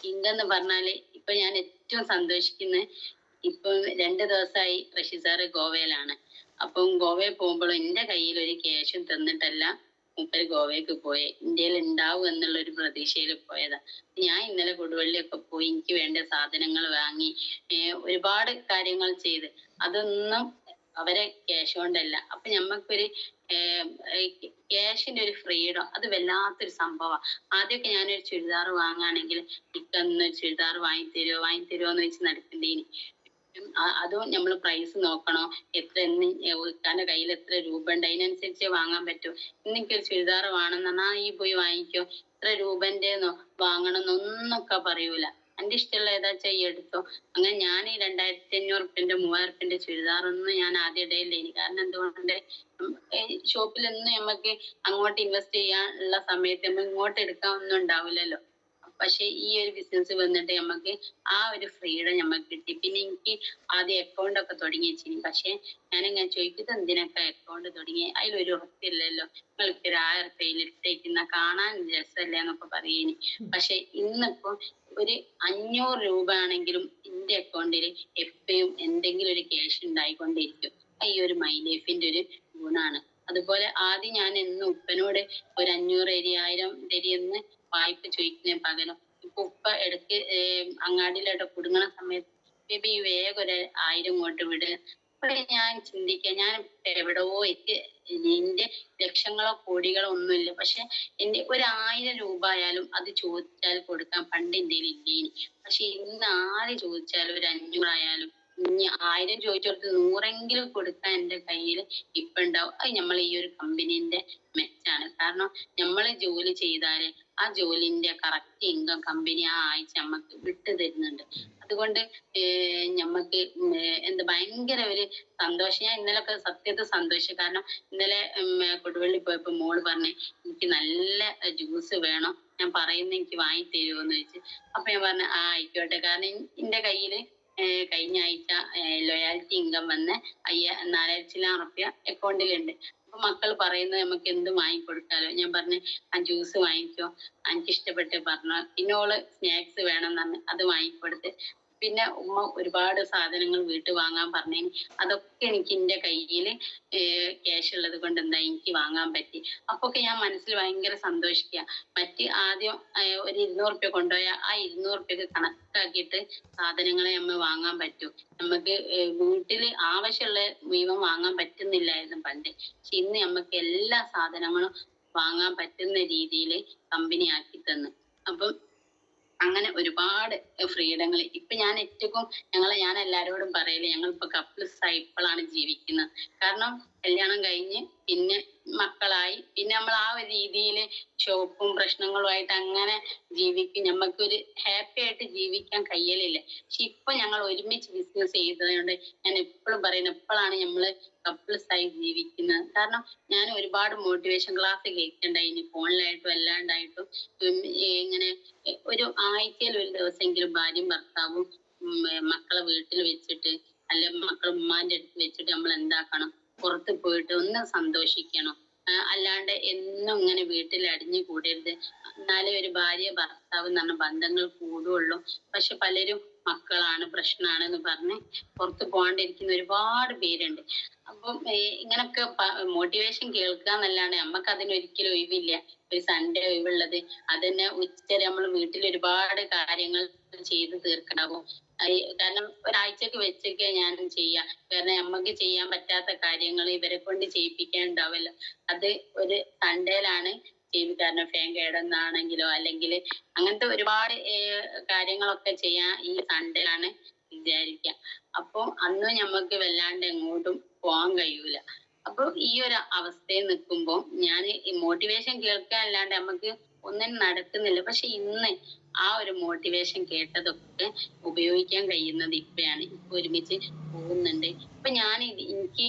എന്ന് പറഞ്ഞാല് ഇപ്പൊ ഞാൻ ഏറ്റവും സന്തോഷിക്കുന്ന, ഇപ്പൊ 2 ദിവസമായി റഷീദ് സാറ് ഗോവയിലാണ്. അപ്പം ഗോവയിൽ പോകുമ്പോൾ എന്റെ കയ്യിൽ ഒരു ക്യാഷും തന്നിട്ടല്ല മൂപ്പര് ഗോവയ്ക്ക് പോയെ. ഇന്ത്യയിൽ ഉണ്ടാവും എന്നുള്ള ഒരു പ്രതീക്ഷയിൽ പോയതാ. ഞാൻ ഇന്നലെ കൊടുവള്ളിയൊക്കെ പോയി എനിക്ക് വേണ്ട സാധനങ്ങൾ വാങ്ങി, ഒരുപാട് കാര്യങ്ങൾ ചെയ്ത്. അതൊന്നും അവരെ ക്യാഷ് കൊണ്ടല്ല. അപ്പൊ ഞമ്മക്കൊരു ക്യാഷിന്റെ ഒരു ഫ്രീഡം, അത് വല്ലാത്തൊരു സംഭവമാണ്. ആദ്യമൊക്കെ ഞാനൊരു ചുരിദാർ വാങ്ങുകയാണെങ്കിൽ ഇക്കൊന്ന് ചുരിദാർ വാങ്ങിത്തരുമോ എന്ന് വെച്ച് നടക്കണ്ടേനി. അതും നമ്മൾ പ്രൈസ് നോക്കണോ, ഇക്കാന്റെ കയ്യിൽ എത്ര രൂപ ഉണ്ട് അതിനനുസരിച്ച് വാങ്ങാൻ പറ്റൂ. ഇന്നെനിക്കൊരു ചുരിദാർ വേണമെന്ന് പറഞ്ഞാൽ ഈ പോയി വാങ്ങിക്കോ, ഇത്ര രൂപന്റെന്നോ വാങ്ങണം എന്നൊന്നൊക്കെ പറയൂല. എന്റെ ഇഷ്ടമുള്ള ഏതാ എടുത്തോ. അങ്ങനെ ഞാൻ ഈ 2500 റുപ്യന്റെ 3000 റുപ്യന്റെ ചുരിദാറൊന്നും ഞാൻ ആദ്യം ഇടയില്ലേനി. കാരണം എന്തുകൊണ്ട് ഷോപ്പിലൊന്നും നമുക്ക് അങ്ങോട്ട് ഇൻവെസ്റ്റ് ചെയ്യാനുള്ള സമയത്ത് നമ്മൾ ഇങ്ങോട്ട് എടുക്കാൻ ഒന്നും ഉണ്ടാവില്ലല്ലോ. പക്ഷെ ഈ ഒരു ബിസിനസ് വന്നിട്ട് നമുക്ക് ആ ഒരു ഫ്രീഡം നമുക്ക് കിട്ടി. പിന്നെ എനിക്ക് ആദ്യം അക്കൗണ്ട് ഒക്കെ തുടങ്ങി വെച്ചിരുന്നു. പക്ഷെ ഞാനിങ്ങനെ ചോദിക്കുന്നത് എന്തിനൊക്കെ അക്കൗണ്ട് തുടങ്ങി, അതിലൊരു ഉറപ്പില്ലല്ലോ, നിങ്ങൾക്ക് ഒരു 1000 റുപ്യയിൽ ഇട്ടേക്കുന്ന കാണാൻ രസമല്ല എന്നൊക്കെ പറയുന്നു. പക്ഷെ ഇന്നിപ്പോ ഒരു 500 രൂപ ആണെങ്കിലും എന്റെ അക്കൗണ്ടിൽ എപ്പോഴും എന്തെങ്കിലും ഒരു ക്യാഷ് ഉണ്ടായിക്കൊണ്ടിരിക്കും. ഈ ഒരു മൈ ലൈഫിന്റെ ഒരു ഗുണാണ്. അതുപോലെ ആദ്യം ഞാൻ എന്നും ഉപ്പനോട് ഒരു 500 അരി 1000 തരി എന്ന് വായ്പ ചോദിക്കുന്നതിന് പകരം ഇപ്പൊ ഉപ്പ ഇടയ്ക്ക് അങ്ങാടിയിലോട്ട് കുടുങ്ങണ സമയത്ത് ബേബി വേഗം ഒരു 1000 ഇങ്ങോട്ട് വിട്. അപ്പൊ ഞാൻ ചിന്തിക്കുക, ഞാൻ എവിടെയോ എന്റെ ലക്ഷങ്ങളോ കോടികളോ ഒന്നുമില്ല, പക്ഷെ എന്റെ ഒരു 1000 രൂപ ആയാലും അത് ചോദിച്ചാൽ കൊടുക്കാൻ പണ്ട് എന്റെ ഇല്ലേനി. പക്ഷെ ഇന്ന് ആര് ചോദിച്ചാലും ഒരു 500 ആയാലും ഇനി 1000 ചോദിച്ചോടത്ത് 100എങ്കിലും കൊടുക്കാൻ എന്റെ കയ്യിൽ ഇപ്പൊ ഉണ്ടാവും. അത് നമ്മൾ ഈ ഒരു കമ്പനീന്റെ മെച്ചാണ്. കാരണം നമ്മൾ ജോലി ചെയ്താല് ആ ജോലിന്റെ കറക്റ്റ് ഇൻകം കമ്പനി ആ ആഴ്ച നമുക്ക് വിട്ടു തരുന്നുണ്ട്. അതുകൊണ്ട് ഞമ്മക്ക് എന്താ ഭയങ്കര ഒരു സന്തോഷം. ഞാൻ ഇന്നലെ സത്യത്തിൽ സന്തോഷം. കാരണം ഇന്നലെ കൊടുവള്ളി പോയപ്പോ മോള് പറഞ്ഞേ എനിക്ക് നല്ല ജ്യൂസ് വേണം, ഞാൻ പറയുന്ന എനിക്ക് വാങ്ങി തരുമോന്ന് ചോദിച്ചു. അപ്പൊ ഞാൻ പറഞ്ഞ ആയിക്കോട്ടെ. കാരണം എന്റെ കയ്യില് കഴിഞ്ഞ ആഴ്ച ലോയാലിറ്റി ഇൻകം വന്ന് 4000 റുപ്യ അക്കൗണ്ടിലുണ്ട്. അപ്പൊ മക്കൾ പറയുന്നത് നമുക്ക് എന്ത് വാങ്ങിക്കൊടുക്കാലോ. ഞാൻ പറഞ്ഞു ആ ജ്യൂസ് വാങ്ങിക്കോ, എനിക്ക് ഇഷ്ടപ്പെട്ട് പറഞ്ഞു. പിന്നെ ഓള് സ്നാക്സ് വേണം എന്ന് പറഞ്ഞു, അത് വാങ്ങിക്കൊടുത്ത്. പിന്നെ ഉമ്മ ഒരുപാട് സാധനങ്ങൾ വീട്ടിൽ വാങ്ങാൻ പറഞ്ഞേന്. അതൊക്കെ എനിക്ക് എന്റെ കയ്യില് ക്യാഷ് ഉള്ളത് കൊണ്ട് എന്താ എനിക്ക് വാങ്ങാൻ പറ്റി. അപ്പൊക്കെ ഞാൻ മനസ്സിൽ ഭയങ്കര സന്തോഷിക്കുക. ആദ്യം ഒരു 200 റുപ്യ കൊണ്ടുപോയാൽ ആ 200 റുപ്യക്ക് കണക്കാക്കിയിട്ട് സാധനങ്ങളെ നമ്മൾ വാങ്ങാൻ പറ്റൂ. നമുക്ക് വീട്ടില് ആവശ്യമുള്ള മുഴുവൻ വാങ്ങാൻ പറ്റുന്നില്ലായിരുന്നു പണ്ട്. പക്ഷെ ഇന്ന് നമുക്ക് എല്ലാ സാധനങ്ങളും വാങ്ങാൻ പറ്റുന്ന രീതിയിൽ കമ്പനി ആക്കി തന്നു. അപ്പം അങ്ങനെ ഒരുപാട് ഫ്രീഡങ്ങൾ ഇപ്പൊ ഞാൻ ഏറ്റവും ഞാൻ എല്ലാരോടും പറയല്, ഞങ്ങൾ ഇപ്പൊ കപ്പിൾസ് ആയി ഇപ്പോഴാണ് ജീവിക്കുന്നത്. കാരണം കല്യാണം കഴിഞ്ഞ് പിന്നെ മക്കളായി പിന്നെ നമ്മൾ ആ ഒരു രീതിയിൽ ഷോപ്പും പ്രശ്നങ്ങളുമായിട്ട് അങ്ങനെ ജീവിക്കും. ഞമ്മക്കൊരു ഹാപ്പി ആയിട്ട് ജീവിക്കാൻ കഴിയലില്ല. പക്ഷെ ഇപ്പൊ ഞങ്ങൾ ഒരുമിച്ച് ബിസിനസ് ചെയ്തതുകൊണ്ട് ഞാൻ എപ്പോഴും പറയുന്നത് ഇപ്പോഴാണ് നമ്മള് കപ്പിൾസ് ആയി ജീവിക്കുന്നത്. കാരണം ഞാൻ ഒരുപാട് മോട്ടിവേഷൻ ക്ലാസ് കേൾക്കണ്ടായിന്, ഫോണിലായിട്ടും അല്ലാണ്ടായിട്ടും. ഇങ്ങനെ ഒരു ആഴ്ചയിൽ ഒരു ദിവസമെങ്കിലും ഭാര്യയും ഭർത്താവും മക്കളെ വീട്ടിൽ വെച്ചിട്ട് അല്ലെ മക്കളെ ഉമ്മാന്റെ അടുത്ത് വെച്ചിട്ട് നമ്മൾ എന്താക്കണം, പുറത്ത് പോയിട്ട് ഒന്ന് സന്തോഷിക്കണം. അല്ലാണ്ട് എന്നും ഇങ്ങനെ വീട്ടിൽ അടിഞ്ഞു കൂടരുത്. എന്നാലേ ഒരു ഭാര്യ ഭർത്താവ് എന്ന് പറഞ്ഞ ബന്ധങ്ങൾ കൂടുള്ളൂ. പക്ഷെ പലരും മക്കളാണ് പ്രശ്നമാണ് എന്ന് പറഞ്ഞ് പുറത്ത് പോകാണ്ടിരിക്കുന്ന ഒരുപാട് പേരുണ്ട്. അപ്പം ഇങ്ങനൊക്കെ മോട്ടിവേഷൻ കേൾക്കുക എന്നല്ലാണ്ട് നമുക്ക് അതിനൊരിക്കലും ഒഴിവില്ല. ഒരു സൺഡേ ഒഴിവുള്ളത് അതന്നെ ഉച്ചവരെ നമ്മൾ വീട്ടിൽ ഒരുപാട് കാര്യങ്ങൾ ചെയ്ത് തീർക്കണാവും. കാരണം ഒരാഴ്ചക്ക് വെച്ചൊക്കെ ഞാൻ ചെയ്യാം. കാരണം നമുക്ക് ചെയ്യാൻ പറ്റാത്ത കാര്യങ്ങൾ ഇവരെ കൊണ്ട് ചെയ്യിപ്പിക്കാനുണ്ടാവല്ലോ. അത് ഒരു സൺഡേയിലാണ് ചെയ്ത്, കാരണം ഫാൻ കേടെന്നാണെങ്കിലോ അല്ലെങ്കിൽ അങ്ങനത്തെ ഒരുപാട് കാര്യങ്ങളൊക്കെ ചെയ്യാൻ ഈ സൺഡേയിലാണ് വിചാരിക്കുക. അപ്പോൾ അന്ന് നമുക്ക് വല്ലാണ്ട് എങ്ങോട്ടും പോകാൻ കഴിയൂല. അപ്പൊ ഈ ഒരു അവസ്ഥയിൽ നിൽക്കുമ്പോൾ ഞാൻ മോട്ടിവേഷൻ കേൾക്കാൻ അല്ലാണ്ട് നമുക്ക് ഒന്നും നടക്കുന്നില്ല. പക്ഷെ ഇന്ന് ആ ഒരു മോട്ടിവേഷൻ കേട്ടതൊക്കെ ഉപയോഗിക്കാൻ കഴിയുന്നത് ഇപ്പയാണ്. ഇപ്പൊ ഒരുമിച്ച് പോകുന്നുണ്ട്. ഇപ്പൊ ഞാൻ എനിക്ക്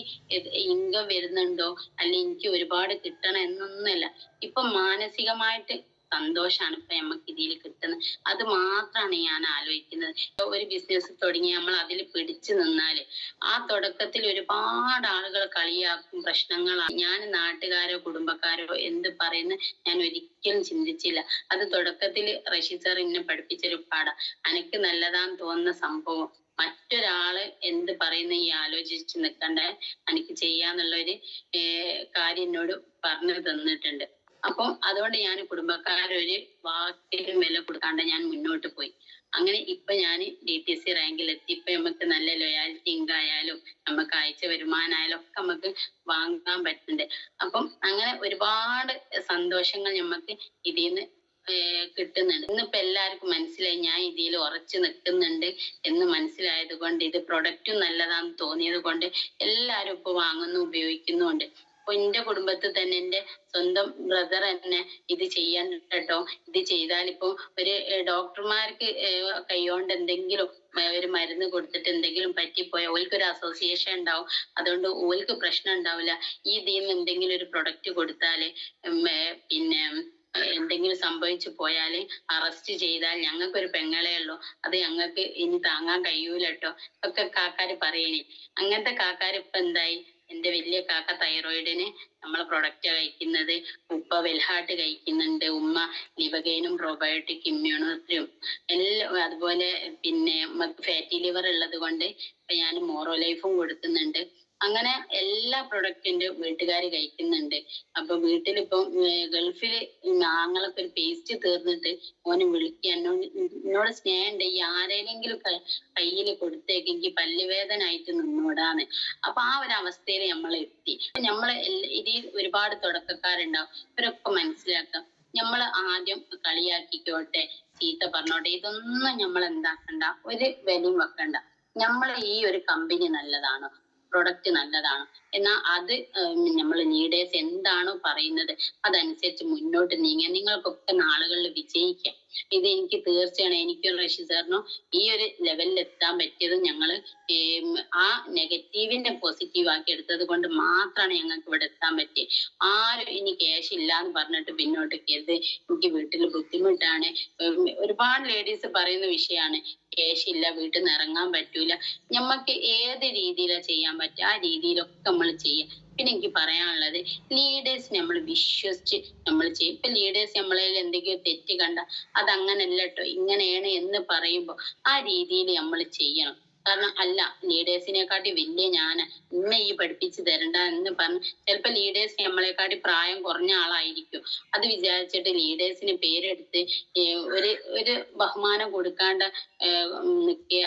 ഇൻകം വരുന്നുണ്ടോ അല്ലെങ്കിൽ എനിക്ക് ഒരുപാട് കിട്ടണം എന്നൊന്നുമില്ല. ഇപ്പൊ മാനസികമായിട്ട് സന്തോഷാണ് ഇപ്പൊ നമുക്ക് ഇതിൽ കിട്ടുന്നത്. അത് മാത്രമാണ് ഞാൻ ആലോചിക്കുന്നത്. ഇപ്പൊ ഒരു ബിസിനസ് തുടങ്ങി നമ്മൾ അതിൽ പിടിച്ചു നിന്നാല് ആ തുടക്കത്തിൽ ഒരുപാട് ആളുകൾ കളിയാക്കും, പ്രശ്നങ്ങളാണ്. ഞാൻ നാട്ടുകാരോ കുടുംബക്കാരോ എന്ത് പറയുന്നു ഞാൻ ഒരിക്കലും ചിന്തിച്ചില്ല. അത് തുടക്കത്തിൽ റഷീദ് സാർ എന്നെ പഠിപ്പിച്ചൊരു പാഠം. അനക്ക് നല്ലതാന്ന് തോന്നുന്ന സംഭവം മറ്റൊരാള് എന്ത് പറയുന്ന ഈ ആലോചിച്ച് നിൽക്കണ്ട, എനിക്ക് ചെയ്യാന്നുള്ളൊരു കാര്യം എന്നോട് പറഞ്ഞു തന്നിട്ടുണ്ട്. അപ്പം അതുകൊണ്ട് ഞാൻ കുടുംബക്കാരൊരു വാക്കിനും വില കൊടുക്കാണ്ട് ഞാൻ മുന്നോട്ട് പോയി. അങ്ങനെ ഇപ്പൊ ഞാൻ DTC റാങ്കിലെത്തി. ഇപ്പൊ നമുക്ക് നല്ല ലോയാലിറ്റി ഇൻകം ആയാലും നമുക്ക് ആഴ്ച വരുമാനമായാലും ഒക്കെ നമുക്ക് വാങ്ങാൻ പറ്റുന്നുണ്ട്. അപ്പം അങ്ങനെ ഒരുപാട് സന്തോഷങ്ങൾ നമുക്ക് ഇതിന്ന് കിട്ടുന്നുണ്ട്. ഇന്നിപ്പോ എല്ലാവർക്കും മനസ്സിലായി ഞാൻ ഇതിൽ ഉറച്ചു നിൽക്കുന്നുണ്ട് എന്ന് മനസ്സിലായത് കൊണ്ട്, ഇത് പ്രൊഡക്റ്റും നല്ലതാന്ന് തോന്നിയത് കൊണ്ട് എല്ലാരും ഇപ്പൊ വാങ്ങുന്നു, ഉപയോഗിക്കുന്നുണ്ട്. അപ്പൊ എന്റെ കുടുംബത്തിൽ തന്നെ എന്റെ സ്വന്തം ബ്രദർ തന്നെ ഇത് ചെയ്യാൻ കേട്ടോ, ഇത് ചെയ്താൽ ഇപ്പൊ ഒരു ഡോക്ടർമാർക്ക് കൈകൊണ്ട് എന്തെങ്കിലും ഒരു മരുന്ന് കൊടുത്തിട്ട് എന്തെങ്കിലും പറ്റിപ്പോയാൽ ഓൽക്കൊരു അസോസിയേഷൻ ഉണ്ടാവും. അതുകൊണ്ട് ഓൽക്ക് പ്രശ്നം ഉണ്ടാവില്ല. ഈ ഇതിന്ന് എന്തെങ്കിലും ഒരു പ്രൊഡക്റ്റ് കൊടുത്താല് പിന്നെ എന്തെങ്കിലും സംഭവിച്ചു പോയാൽ അറസ്റ്റ് ചെയ്താൽ ഞങ്ങൾക്കൊരു പെങ്ങളേ ഉള്ളൂ, അത് ഞങ്ങൾക്ക് ഇനി താങ്ങാൻ കഴിയൂലട്ടോ ഒക്കെ കാക്കാര് പറയണേ. അങ്ങനത്തെ കാക്കാര് ഇപ്പൊ എന്തായി, എന്റെ വലിയ കാക്ക തൈറോയിഡിന് നമ്മളെ പ്രൊഡക്റ്റ് കഴിക്കുന്നത്, ഉപ്പ വെൽഹാർട്ട് കഴിക്കുന്നുണ്ട്, ഉമ്മ ലിവഗൈനും പ്രോബയോട്ടിക് ഇമ്മ്യൂണിറ്റിയും എല്ലാം, അതുപോലെ പിന്നെ ഫാറ്റി ലിവർ ഉള്ളത് കൊണ്ട് ഞാൻ മോറോ ലൈഫും കൊടുക്കുന്നുണ്ട്. അങ്ങനെ എല്ലാ പ്രൊഡക്റ്റിന്റെ വീട്ടുകാർ കഴിക്കുന്നുണ്ട്. അപ്പൊ വീട്ടിലിപ്പം ഗൾഫില് ആങ്ങളൊക്കെ ഒരു പേസ്റ്റ് തീർന്നിട്ട് ഓന് വിളിക്കുക, എന്നോട് സ്നേഹമുണ്ട്, ഈ ആരെങ്കിലും കയ്യില് കൊടുത്തേക്കെങ്കിൽ പല്ലുവേദന ആയിട്ട് നിന്നോടാന്ന്. അപ്പൊ ആ ഒരു അവസ്ഥയിൽ നമ്മൾ എത്തി. നമ്മള് ഇതിൽ ഒരുപാട് തുടക്കക്കാരുണ്ടാവും. ഇവരൊക്കെ മനസ്സിലാക്കാം, നമ്മൾ ആദ്യം കളിയാക്കിക്കോട്ടെ, ചീത്ത പറഞ്ഞോട്ടെ, ഇതൊന്നും നമ്മൾ എന്താക്കണ്ട, ഒരു വിലയും വെക്കണ്ട. നമ്മളെ ഈ ഒരു കമ്പനി നല്ലതാണോ, പ്രൊഡക്റ്റ് നല്ലതാണോ എന്നാൽ അത് നമ്മൾ ലീഡേഴ്സ് എന്താണോ പറയുന്നത് അതനുസരിച്ച് മുന്നോട്ട് നീങ്ങാൻ നിങ്ങൾക്കൊക്കെ നാളുകളിൽ വിജയിക്കാം. ഇത് എനിക്ക് തീർച്ചയാണ്, എനിക്കും റഷീദ് സാറിനും ഈ ഒരു ലെവലിൽ എത്താൻ പറ്റിയത് ഞങ്ങള് ആ നെഗറ്റീവിന്റെ പോസിറ്റീവ് ആക്കി എടുത്തത് കൊണ്ട് മാത്രമാണ് ഞങ്ങൾക്ക് ഇവിടെ എത്താൻ പറ്റിയത്. ആരും ഇനി ക്യാഷ് ഇല്ല എന്ന് പറഞ്ഞിട്ട് പിന്നോട്ട് കരുത്, എനിക്ക് വീട്ടിൽ ബുദ്ധിമുട്ടാണ്. ഒരുപാട് ലേഡീസ് പറയുന്ന വിഷയമാണ്, ക്യാഷ് ഇല്ല, വീട്ടിൽ നിന്ന് ഇറങ്ങാൻ പറ്റൂല. ഞമ്മക്ക് ഏത് രീതിയിലാണ് ചെയ്യാൻ പറ്റുക ആ രീതിയിലൊക്കെ നമ്മൾ ചെയ്യാം. പിന്നെ എനിക്ക് പറയാനുള്ളത്, ലീഡേഴ്സ് നമ്മൾ വിശ്വസിച്ച് നമ്മൾ ചെയ്യും. ഇപ്പൊ ലീഡേഴ്സ് നമ്മളെ എന്തെങ്കിലും തെറ്റ് കണ്ട അതങ്ങനല്ല കേട്ടോ ഇങ്ങനെയാണ് എന്ന് പറയുമ്പോൾ ആ രീതിയിൽ നമ്മൾ ചെയ്യണം. കാരണം അല്ല, ലീഡേഴ്സിനെക്കാട്ടി വലിയ ഞാന് ഇന്നെ ഈ പഠിപ്പിച്ച് തരണ്ട എന്ന് പറഞ്ഞ് ചിലപ്പോ ലീഡേഴ്സ് നമ്മളെക്കാട്ടി പ്രായം കുറഞ്ഞ ആളായിരിക്കും. അത് വിചാരിച്ചിട്ട് ലീഡേഴ്സിന് പേരെടുത്ത് ഒരു ഒരു ബഹുമാനം കൊടുക്കാണ്ട് നിൽക്കുക,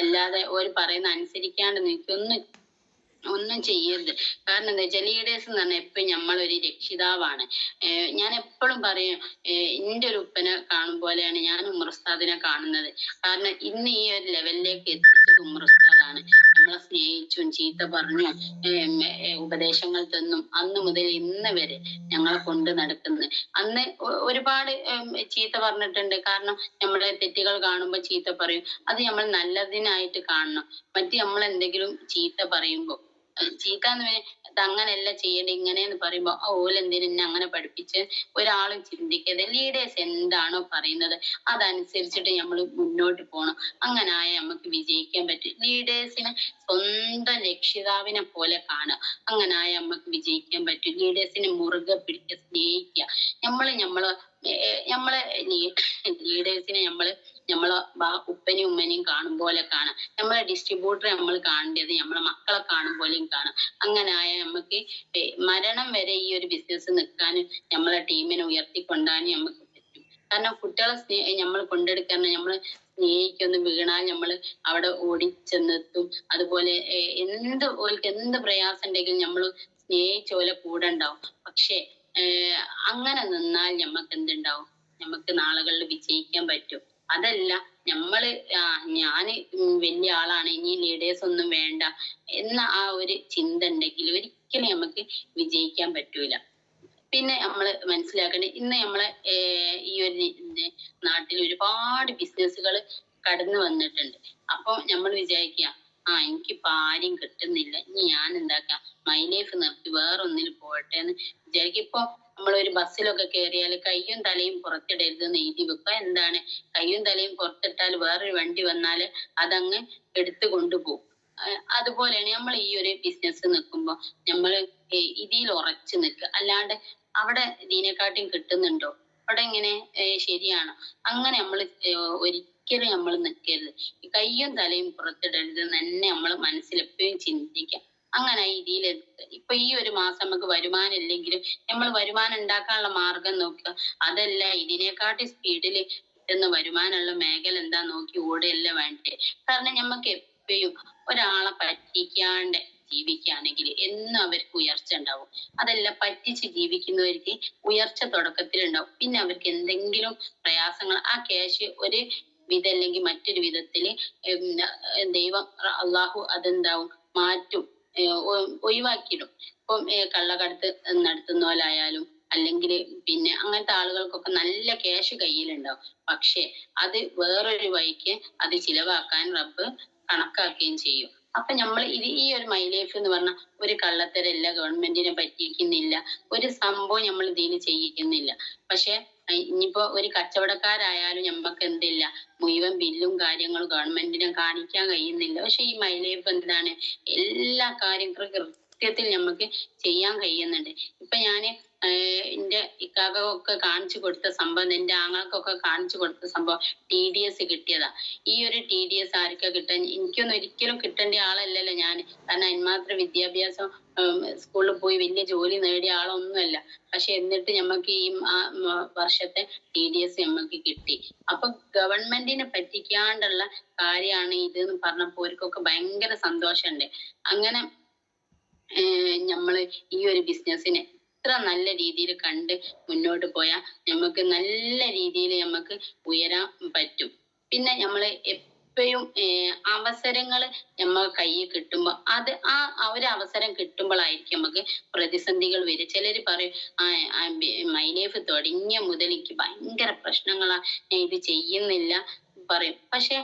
അല്ലാതെ ഒരു പറയുന്ന അനുസരിക്കാണ്ട് നിൽക്കുക ഒന്നും ചെയ്യരുത്. കാരണം എന്താ വെച്ചാൽ ലീഡേഴ്സ് എന്ന് പറഞ്ഞാൽ എപ്പോഴും നമ്മളൊരു രക്ഷിതാവാണ്. ഞാൻ എപ്പോഴും പറയും, എൻ്റെ ഒരു ഉപ്പനെ കാണും പോലെയാണ് ഞാൻ ഉമറുസ്താദിനെ കാണുന്നത്. കാരണം ഇന്ന് ഈ ഒരു ലെവലിലേക്ക് എത്തിച്ചത് ഉമറുസ്താദാണ്. നമ്മളെ സ്നേഹിച്ചും ചീത്ത പറഞ്ഞും ഉപദേശങ്ങൾ തന്നും അന്ന് മുതൽ ഇന്ന് വരെ ഞങ്ങളെ കൊണ്ട് നടക്കുന്നത്. അന്ന് ഒരുപാട് ചീത്ത പറഞ്ഞിട്ടുണ്ട്. കാരണം നമ്മളെ തെറ്റുകൾ കാണുമ്പോൾ ചീത്ത പറയും, അത് നമ്മൾ നല്ലതിനായിട്ട് കാണണം. മറ്റ് നമ്മൾ എന്തെങ്കിലും ചീത്ത പറയുമ്പോൾ ചീത്താന്ന് ഇത് അങ്ങനെയല്ല ചെയ്യേണ്ടത് ഇങ്ങനെയെന്ന് പറയുമ്പോ ഓലെന്തിനെ അങ്ങനെ പഠിപ്പിച്ച് ഒരാളും ചിന്തിക്കരുത്. ലീഡേഴ്സ് എന്താണോ പറയുന്നത് അതനുസരിച്ചിട്ട് നമ്മൾ മുന്നോട്ട് പോകണം. അങ്ങനായ നമുക്ക് വിജയിക്കാൻ പറ്റും. ലീഡേഴ്സിനെ സ്വന്തം രക്ഷിതാവിനെ പോലെ കാണുക, അങ്ങനായ നമുക്ക് വിജയിക്കാൻ പറ്റും. ലീഡേഴ്സിനെ മുറുകെ പിടിക്കുക, സ്നേഹിക്കുക. നമ്മളെ ലീഡേഴ്സിനെ നമ്മളെ ഉപ്പനെയും ഉമ്മനെയും കാണും പോലെ കാണാം. നമ്മളെ ഡിസ്ട്രിബ്യൂട്ടറെ നമ്മൾ കാണേണ്ടത് നമ്മളെ മക്കളെ കാണും പോലെയും കാണാം. അങ്ങനെ ആയ നമുക്ക് മരണം വരെ ഈ ഒരു ബിസിനസ് നിൽക്കാനും നമ്മളെ ടീമിനെ ഉയർത്തിക്കൊണ്ടാനും നമുക്ക് പറ്റും. കാരണം കുട്ടികളെ നമ്മൾ കൊണ്ടെടുക്കാൻ നമ്മൾ സ്നേഹിക്കൊന്ന് വീണാൽ നമ്മൾ അവിടെ ഓടിച്ചെന്നെത്തും. അതുപോലെ ഓൽക്ക് എന്ത് പ്രയാസം ഉണ്ടെങ്കിലും നമ്മൾ സ്നേഹിച്ച പോലെ കൂടെ ഉണ്ടാവും. പക്ഷേ അങ്ങനെ നിന്നാൽ ഞമ്മക്ക് എന്തുണ്ടാവും? ഞമ്മക്ക് നാളുകളിൽ വിജയിക്കാൻ പറ്റും. അതല്ല ഞമ്മള് ഞാന് വലിയ ആളാണ്, ഇനി ലീഡേഴ്സ് ഒന്നും വേണ്ട എന്ന ആ ഒരു ചിന്ത ഉണ്ടെങ്കിൽ ഒരിക്കലും നമുക്ക് വിജയിക്കാൻ പറ്റൂല. പിന്നെ നമ്മള് മനസ്സിലാക്കേണ്ടത് ഇന്ന് നമ്മളെ ഈ ഒരു നാട്ടിൽ ഒരുപാട് ബിസിനസ്സുകൾ കടന്നു വന്നിട്ടുണ്ട്. അപ്പൊ നമ്മൾ വിചാരിക്കുക എനിക്കിപ്പോ ആരും കിട്ടുന്നില്ല, ഇനി ഞാൻ എന്താക്കാം, മൈ ലൈഫ് നിർത്തി വേറൊന്നിൽ പോട്ടെ എന്ന് വിചാരിക്കും. ഇപ്പൊ നമ്മളൊരു ബസ്സിലൊക്കെ കയറിയാൽ കയ്യും തലയും പുറത്തിടരുത് എന്ന് എഴുതി വെക്കുക. എന്താണ് കയ്യും തലയും പുറത്തിട്ടാൽ വേറൊരു വണ്ടി വന്നാൽ അതങ്ങ് എടുത്തു കൊണ്ടുപോകും. അതുപോലെയാണ് നമ്മൾ ഈ ഒരു ബിസിനസ് നിൽക്കുമ്പോ നമ്മൾ ഇതിൽ ഉറച്ചു നിൽക്കുക. അല്ലാണ്ട് അവിടെ ഇതിനെക്കാട്ടിയും കിട്ടുന്നുണ്ടോ, അവിടെ ഇങ്ങനെ ശരിയാണോ, അങ്ങനെ നമ്മൾ ഒരിക്കലും നമ്മൾ നിൽക്കരുത്. കയ്യും തലയും പുറത്തിടരുത് തന്നെ നമ്മൾ മനസ്സിൽ എപ്പോഴും ചിന്തിക്കാം. അങ്ങനെ ഇതിൽ ഇപ്പൊ ഈ ഒരു മാസം നമുക്ക് വരുമാനം ഇല്ലെങ്കിലും നമ്മൾ വരുമാനം ഉണ്ടാക്കാനുള്ള മാർഗം നോക്കുക. അതല്ല ഇതിനെക്കാട്ടി സ്പീഡിൽ കിട്ടുന്ന വരുമാനമുള്ള മേഖല എന്താ നോക്കി ഓടുകയല്ല വേണ്ടേ. കാരണം ഞമ്മക്ക് എപ്പോഴും ഒരാളെ പറ്റിക്കാണ്ട് ജീവിക്കുകയാണെങ്കിൽ എന്നും അവർക്ക് ഉയർച്ച ഉണ്ടാവും. അതല്ല പറ്റിച്ച് ജീവിക്കുന്നവർക്ക് ഉയർച്ച തുടക്കത്തിൽ ഉണ്ടാവും, പിന്നെ അവർക്ക് എന്തെങ്കിലും പ്രയാസങ്ങൾ ആ ക്യാഷ് ഒരു വിധം മറ്റൊരു വിധത്തില് ദൈവം അള്ളാഹു അതെന്താവും മാറ്റും, ഒഴിവാക്കിയിടും. ഇപ്പം കള്ളക്കടത്ത് നടത്തുന്നവരായാലും അല്ലെങ്കിൽ പിന്നെ അങ്ങനത്തെ ആളുകൾക്കൊക്കെ നല്ല ക്യാഷ് കയ്യിലുണ്ടാവും. പക്ഷെ അത് വേറൊരു വഴിക്ക് അത് ചിലവാക്കാൻ റബ്ബ് കണക്കാക്കുകയും ചെയ്യും. അപ്പൊ നമ്മൾ ഈ ഒരു മൈ ലൈഫ് എന്ന് പറഞ്ഞ ഒരു കള്ളത്തരല്ല, ഗവൺമെന്റിനെ പറ്റിക്കുന്നില്ല, ഒരു സംഭവം നമ്മൾ ഇതിൽ ചെയ്യിക്കുന്നില്ല. പക്ഷെ ഇനിയിപ്പോ ഒരു കച്ചവടക്കാരായാലും ഞമ്മക്ക് എന്തില്ല, മുഴുവൻ ബില്ലും കാര്യങ്ങളും ഗവൺമെന്റിനെ കാണിക്കാൻ കഴിയുന്നില്ല. പക്ഷെ ഈ മൈ ലൈഫ് എന്താണ്, എല്ലാ കാര്യങ്ങളും കൃത്യത്തിൽ നമുക്ക് ചെയ്യാൻ കഴിയുന്നുണ്ട്. ഇപ്പൊ ഞാന് എന്റെ ഇക്കാക്കൊക്കെ കാണിച്ചു കൊടുത്ത സംഭവം, എന്റെ ആങ്ങൾക്കൊക്കെ കാണിച്ചു കൊടുത്ത സംഭവം TDS കിട്ടിയതാ. ഈ ഒരു TDS ആർക്കാ കിട്ടാൻ? എനിക്കൊന്നും ഒരിക്കലും കിട്ടേണ്ട ആളല്ലല്ലോ ഞാൻ. കാരണം അതിന്മാത്രം വിദ്യാഭ്യാസം സ്കൂളിൽ പോയി വലിയ ജോലി നേടിയ ആളൊന്നുമല്ല. പക്ഷെ എന്നിട്ട് ഞമ്മക്ക് ഈ വർഷത്തെ TDS ഞമ്മക്ക് കിട്ടി. അപ്പൊ ഗവൺമെന്റിനെ പറ്റിക്കാണ്ടുള്ള കാര്യമാണ് ഇത് എന്ന് പറഞ്ഞപ്പോ അവർക്കൊക്കെ ഭയങ്കര സന്തോഷമുണ്ട്. അങ്ങനെ നമ്മള് ഈ ഒരു ബിസിനസ്സിനെ ഇത്ര നല്ല രീതിയിൽ കണ്ട് മുന്നോട്ട് പോയാൽ നമുക്ക് നല്ല രീതിയിൽ നമുക്ക് ഉയരാൻ പറ്റും. പിന്നെ നമ്മള് എപ്പോഴും അവസരങ്ങൾ നമ്മൾ കയ്യിൽ കിട്ടുമ്പോൾ അത് ഒരു അവസരം കിട്ടുമ്പോഴായിരിക്കും നമുക്ക് പ്രതിസന്ധികൾ വരും. ചിലര് പറയും മൈ ലൈഫ് തുടങ്ങിയ മുതൽ എനിക്ക് ഭയങ്കര പ്രശ്നങ്ങളാ, ഞാൻ ഇത് ചെയ്യുന്നില്ല പറയും. പക്ഷെ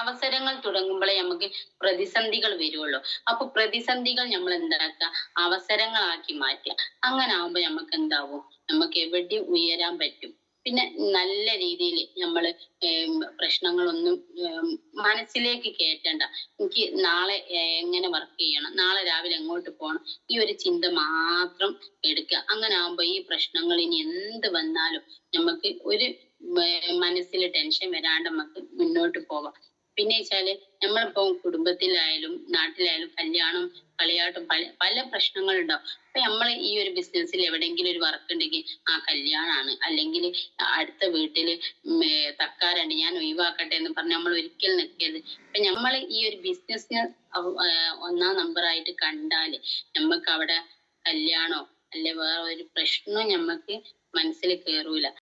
അവസരങ്ങൾ തുടങ്ങുമ്പോഴേ നമുക്ക് പ്രതിസന്ധികൾ വരുള്ളൂ. അപ്പൊ പ്രതിസന്ധികൾ നമ്മൾ എന്താക്കുക, അവസരങ്ങളാക്കി മാറ്റുക. അങ്ങനെ ആവുമ്പോ നമുക്ക് എന്താവും, നമുക്ക് എവിടെയും ഉയരാൻ പറ്റും. പിന്നെ നല്ല രീതിയിൽ നമ്മൾ പ്രശ്നങ്ങളൊന്നും മനസ്സിലേക്ക് കേറ്റണ്ട. എനിക്ക് നാളെ എങ്ങനെ വർക്ക് ചെയ്യണം, നാളെ രാവിലെ എങ്ങോട്ട് പോകണം, ഈ ഒരു ചിന്ത മാത്രം എടുക്കുക. അങ്ങനെ ആവുമ്പോ ഈ പ്രശ്നങ്ങൾ ഇനി എന്ത് വന്നാലും നമുക്ക് ഒരു മനസ്സിൽ ടെൻഷൻ വരാണ്ട് നമുക്ക് മുന്നോട്ട് പോവാം. പിന്നെ വെച്ചാല് നമ്മളിപ്പോ കുടുംബത്തിലായാലും നാട്ടിലായാലും കല്യാണം കളിയാട്ടം പല പ്രശ്നങ്ങളുണ്ടാവും. അപ്പൊ നമ്മൾ ഈ ഒരു ബിസിനസ്സിൽ എവിടെയെങ്കിലും ഒരു വർക്ക് ഉണ്ടെങ്കിൽ കല്യാണാണ്, അല്ലെങ്കിൽ അടുത്ത വീട്ടില് തക്കാരുണ്ട് ഞാൻ ഒഴിവാക്കട്ടെ എന്ന് പറഞ്ഞ് നമ്മൾ ഒരിക്കലും നിൽക്കരുത്. അപ്പൊ നമ്മൾ ഈ ഒരു ബിസിനസ്സിന് ഒന്നാം നമ്പറായിട്ട് കണ്ടാല് നമുക്ക് അവിടെ കല്യാണോ അല്ലെ വേറെ ഒരു പ്രശ്നവും നമുക്ക് മനസ്സിൽ കേറൂല.